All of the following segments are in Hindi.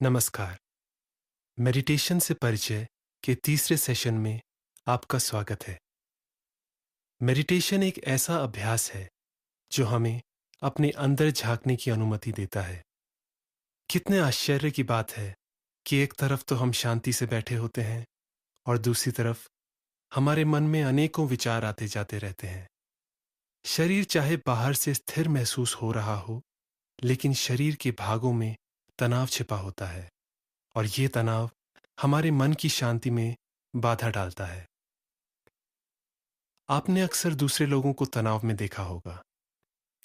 नमस्कार। मेडिटेशन से परिचय के तीसरे सेशन में आपका स्वागत है। मेडिटेशन एक ऐसा अभ्यास है जो हमें अपने अंदर झांकने की अनुमति देता है। कितने आश्चर्य की बात है कि एक तरफ तो हम शांति से बैठे होते हैं और दूसरी तरफ हमारे मन में अनेकों विचार आते जाते रहते हैं। शरीर चाहे बाहर से स्थिर महसूस हो रहा हो, लेकिन शरीर के भागों में तनाव छिपा होता है और ये तनाव हमारे मन की शांति में बाधा डालता है। आपने अक्सर दूसरे लोगों को तनाव में देखा होगा।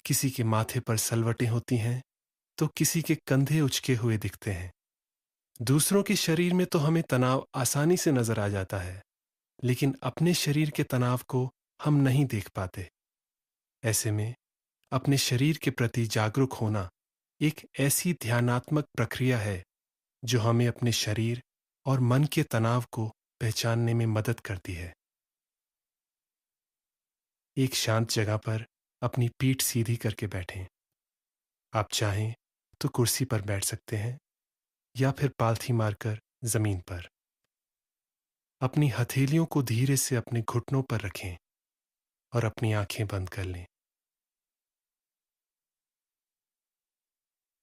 किसी के माथे पर सलवटें होती हैं, तो किसी के कंधे उचके हुए दिखते हैं। दूसरों के शरीर में तो हमें तनाव आसानी से नजर आ जाता है, लेकिन अपने शरीर के तनाव को हम नहीं देख पाते। ऐसे में अपने शरीर के प्रति जागरूक होना एक ऐसी ध्यानात्मक प्रक्रिया है जो हमें अपने शरीर और मन के तनाव को पहचानने में मदद करती है। एक शांत जगह पर अपनी पीठ सीधी करके बैठें। आप चाहें तो कुर्सी पर बैठ सकते हैं या फिर पालथी मारकर जमीन पर। अपनी हथेलियों को धीरे से अपने घुटनों पर रखें और अपनी आंखें बंद कर लें।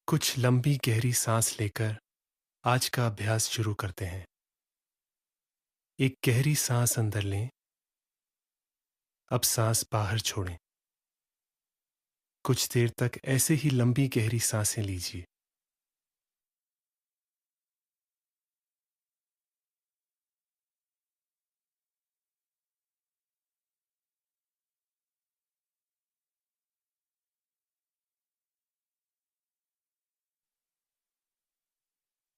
कुछ लंबी गहरी सांस लेकर आज का अभ्यास शुरू करते हैं। एक गहरी सांस अंदर लें। अब सांस बाहर छोड़ें। कुछ देर तक ऐसे ही लंबी गहरी सांसें लीजिए।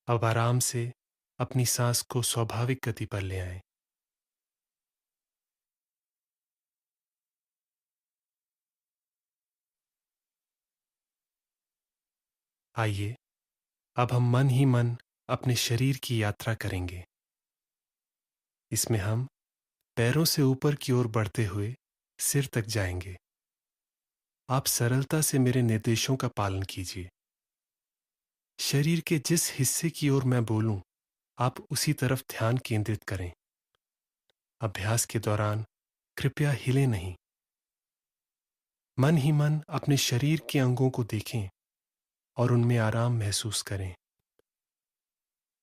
अब आराम से अपनी सांस को स्वाभाविक गति पर ले आएं। आइए, अब हम मन ही मन अपने शरीर की यात्रा करेंगे। इसमें हम पैरों से ऊपर की ओर बढ़ते हुए सिर तक जाएंगे। आप सरलता से मेरे निर्देशों का पालन कीजिए। शरीर के जिस हिस्से की ओर मैं बोलूं, आप उसी तरफ ध्यान केंद्रित करें। अभ्यास के दौरान कृपया हिले नहीं। मन ही मन अपने शरीर के अंगों को देखें और उनमें आराम महसूस करें।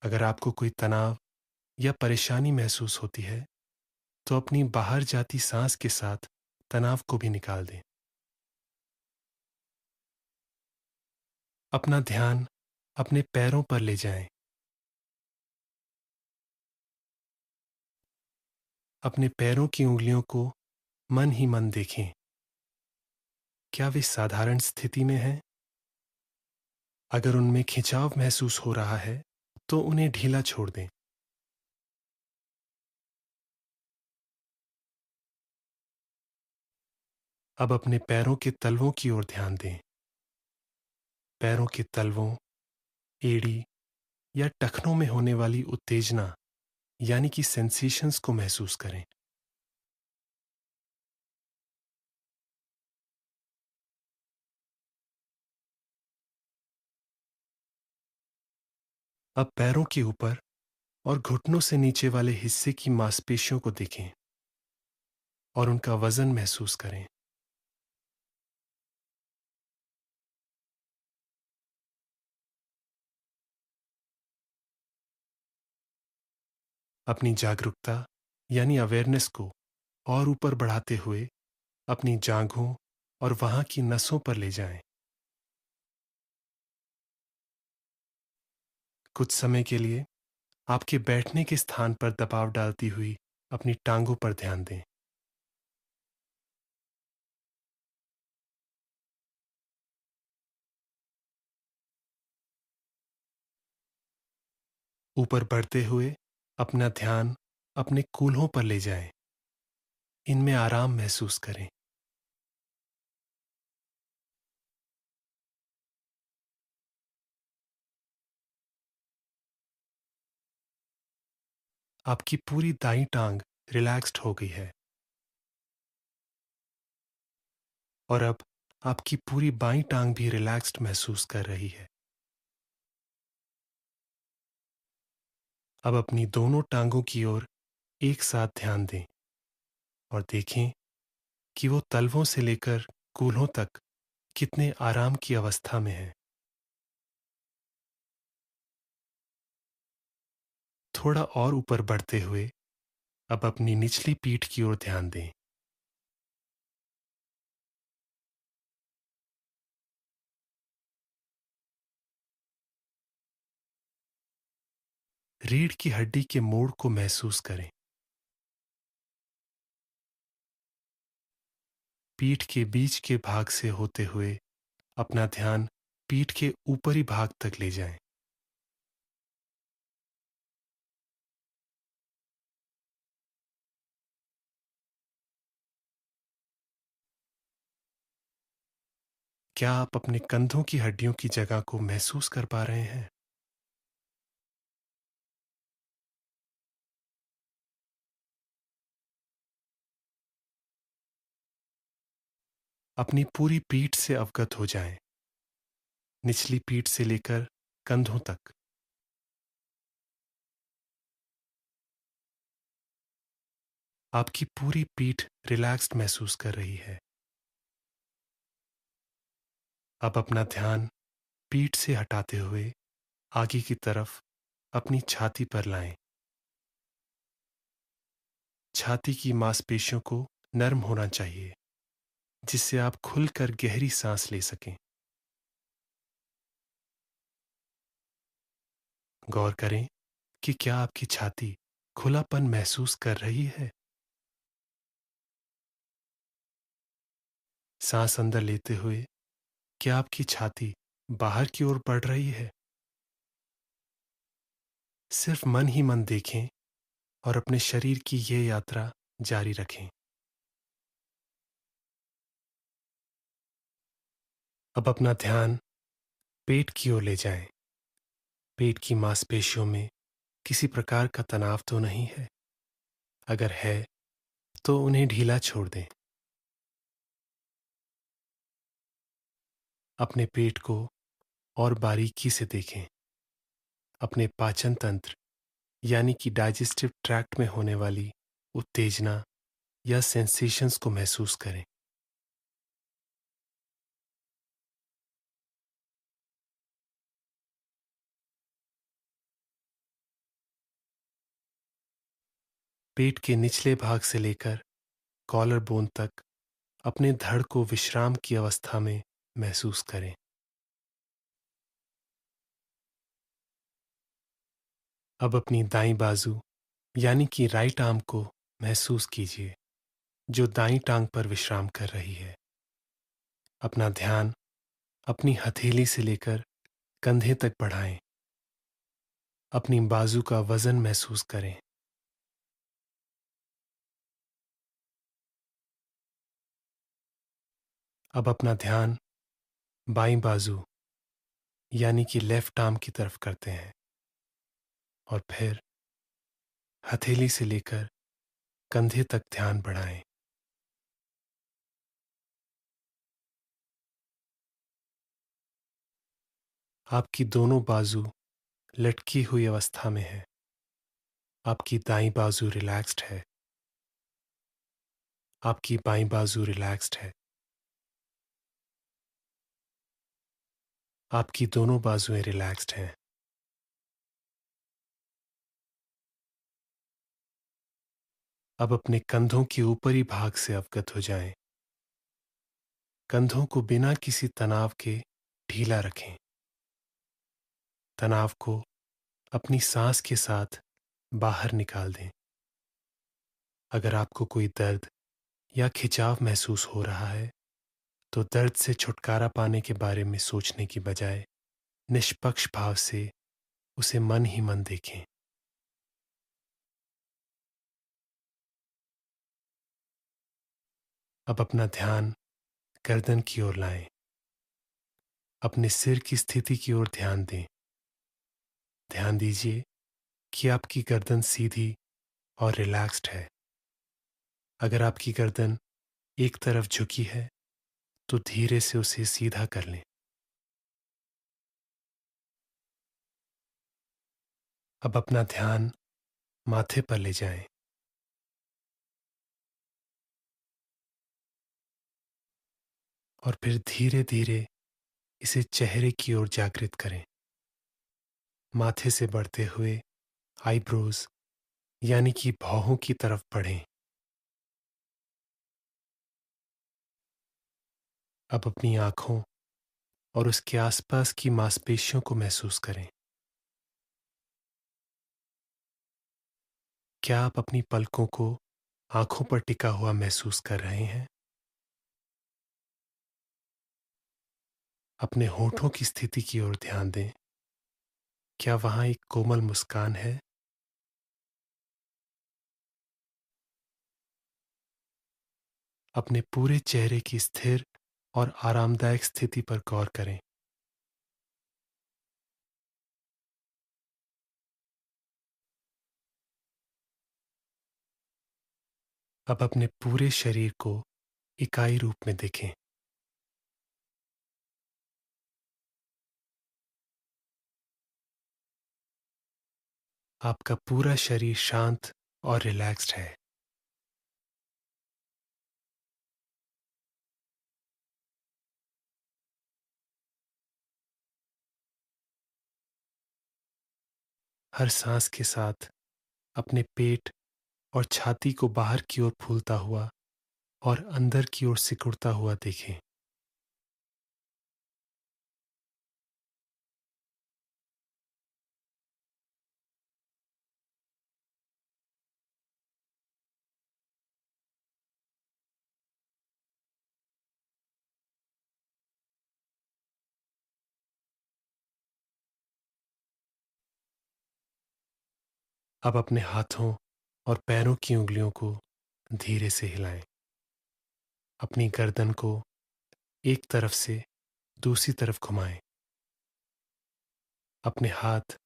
अगर आपको कोई तनाव या परेशानी महसूस होती है, तो अपनी बाहर जाती सांस के साथ तनाव को भी निकाल दें। अपना ध्यान अपने पैरों पर ले जाएं। अपने पैरों की उंगलियों को मन ही मन देखें। क्या वे साधारण स्थिति में हैं? अगर उनमें खिंचाव महसूस हो रहा है, तो उन्हें ढीला छोड़ दें। अब अपने पैरों के तलवों की ओर ध्यान दें। पैरों के तलवों, एड़ी या टखनों में होने वाली उत्तेजना यानी कि सेंसेशंस को महसूस करें। अब पैरों के ऊपर और घुटनों से नीचे वाले हिस्से की मांसपेशियों को देखें और उनका वजन महसूस करें। अपनी जागरूकता यानी अवेयरनेस को और ऊपर बढ़ाते हुए अपनी जांघों और वहां की नसों पर ले जाएं। कुछ समय के लिए आपके बैठने के स्थान पर दबाव डालती हुई अपनी टांगों पर ध्यान दें। ऊपर बढ़ते हुए अपना ध्यान अपने कूल्हों पर ले जाएं। इनमें आराम महसूस करें। आपकी पूरी दाईं टांग रिलैक्स्ड हो गई है और अब आपकी पूरी बाईं टांग भी रिलैक्स्ड महसूस कर रही है। अब अपनी दोनों टांगों की ओर एक साथ ध्यान दें और देखें कि वो तलवों से लेकर कूल्हों तक कितने आराम की अवस्था में हैं। थोड़ा और ऊपर बढ़ते हुए अब अपनी निचली पीठ की ओर ध्यान दें। रीढ़ की हड्डी के मोड़ को महसूस करें। पीठ के बीच के भाग से होते हुए अपना ध्यान पीठ के ऊपरी भाग तक ले जाएं। क्या आप अपने कंधों की हड्डियों की जगह को महसूस कर पा रहे हैं? अपनी पूरी पीठ से अवगत हो जाएं, निचली पीठ से लेकर कंधों तक। आपकी पूरी पीठ रिलैक्स्ड महसूस कर रही है। अब अपना ध्यान पीठ से हटाते हुए आगे की तरफ अपनी छाती पर लाएं। छाती की मांसपेशियों को नर्म होना चाहिए, जिससे आप खुलकर गहरी सांस ले सकें। गौर करें कि क्या आपकी छाती खुलापन महसूस कर रही है। सांस अंदर लेते हुए क्या आपकी छाती बाहर की ओर बढ़ रही है। सिर्फ मन ही मन देखें और अपने शरीर की ये यात्रा जारी रखें। अब अपना ध्यान पेट की ओर ले जाएं। पेट की मांसपेशियों में किसी प्रकार का तनाव तो नहीं है। अगर है तो उन्हें ढीला छोड़ दें। अपने पेट को और बारीकी से देखें। अपने पाचन तंत्र यानी कि डाइजेस्टिव ट्रैक्ट में होने वाली उत्तेजना या सेंसेशंस को महसूस करें। पेट के निचले भाग से लेकर कॉलर बोन तक अपने धड़ को विश्राम की अवस्था में महसूस करें। अब अपनी दाईं बाजू यानी कि राइट आर्म को महसूस कीजिए, जो दाईं टांग पर विश्राम कर रही है। अपना ध्यान अपनी हथेली से लेकर कंधे तक बढ़ाएं। अपनी बाजू का वजन महसूस करें। अब अपना ध्यान बाईं बाजू यानी कि लेफ्ट आर्म की तरफ करते हैं और फिर हथेली से लेकर कंधे तक ध्यान बढ़ाएं। आपकी दोनों बाजू लटकी हुई अवस्था में है। आपकी दाईं बाजू रिलैक्स्ड है। आपकी बाईं बाजू रिलैक्स्ड है। आपकी दोनों बाजुएं रिलैक्स्ड हैं। अब अपने कंधों के ऊपरी भाग से अवगत हो जाएं। कंधों को बिना किसी तनाव के ढीला रखें। तनाव को अपनी सांस के साथ बाहर निकाल दें। अगर आपको कोई दर्द या खिंचाव महसूस हो रहा है, तो दर्द से छुटकारा पाने के बारे में सोचने की बजाय निष्पक्ष भाव से उसे मन ही मन देखें। अब अपना ध्यान गर्दन की ओर लाएं। अपने सिर की स्थिति की ओर ध्यान दें। ध्यान दीजिए कि आपकी गर्दन सीधी और रिलैक्स्ड है। अगर आपकी गर्दन एक तरफ झुकी है, तो धीरे से उसे सीधा कर लें। अब अपना ध्यान माथे पर ले जाएं और फिर धीरे धीरे इसे चेहरे की ओर जागृत करें। माथे से बढ़ते हुए आईब्रोज यानी कि भौहों की तरफ बढ़ें। अब अपनी आंखों और उसके आसपास की मांसपेशियों को महसूस करें। क्या आप अपनी पलकों को आंखों पर टिका हुआ महसूस कर रहे हैं? अपने होठों की स्थिति की ओर ध्यान दें। क्या वहां एक कोमल मुस्कान है? अपने पूरे चेहरे की स्थिर और आरामदायक स्थिति पर गौर करें। अब अपने पूरे शरीर को इकाई रूप में देखें। आपका पूरा शरीर शांत और रिलैक्स्ड है। हर सांस के साथ अपने पेट और छाती को बाहर की ओर फूलता हुआ और अंदर की ओर सिकुड़ता हुआ देखें। अब अपने हाथों और पैरों की उंगलियों को धीरे से हिलाएं। अपनी गर्दन को एक तरफ से दूसरी तरफ घुमाएं। अपने हाथ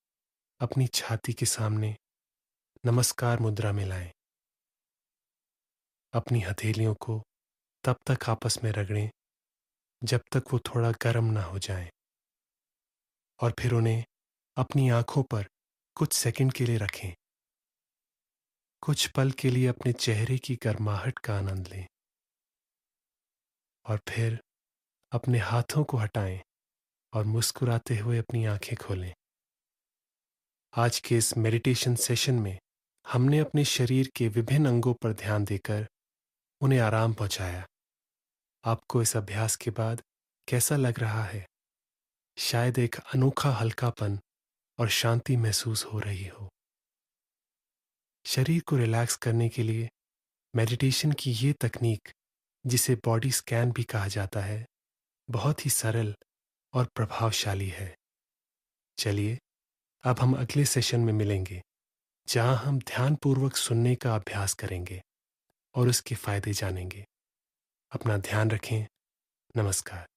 अपनी छाती के सामने नमस्कार मुद्रा में लाएं। अपनी हथेलियों को तब तक आपस में रगड़ें जब तक वो थोड़ा गर्म ना हो जाएं, और फिर उन्हें अपनी आंखों पर कुछ सेकंड के लिए रखें। कुछ पल के लिए अपने चेहरे की गर्माहट का आनंद लें और फिर अपने हाथों को हटाएं और मुस्कुराते हुए अपनी आंखें खोलें। आज के इस मेडिटेशन सेशन में हमने अपने शरीर के विभिन्न अंगों पर ध्यान देकर उन्हें आराम पहुंचाया। आपको इस अभ्यास के बाद कैसा लग रहा है? शायद एक अनोखा हल्कापन और शांति महसूस हो रही हो। शरीर को रिलैक्स करने के लिए मेडिटेशन की ये तकनीक, जिसे बॉडी स्कैन भी कहा जाता है, बहुत ही सरल और प्रभावशाली है। चलिए, अब हम अगले सेशन में मिलेंगे, जहां हम ध्यानपूर्वक सुनने का अभ्यास करेंगे और उसके फायदे जानेंगे। अपना ध्यान रखें। नमस्कार।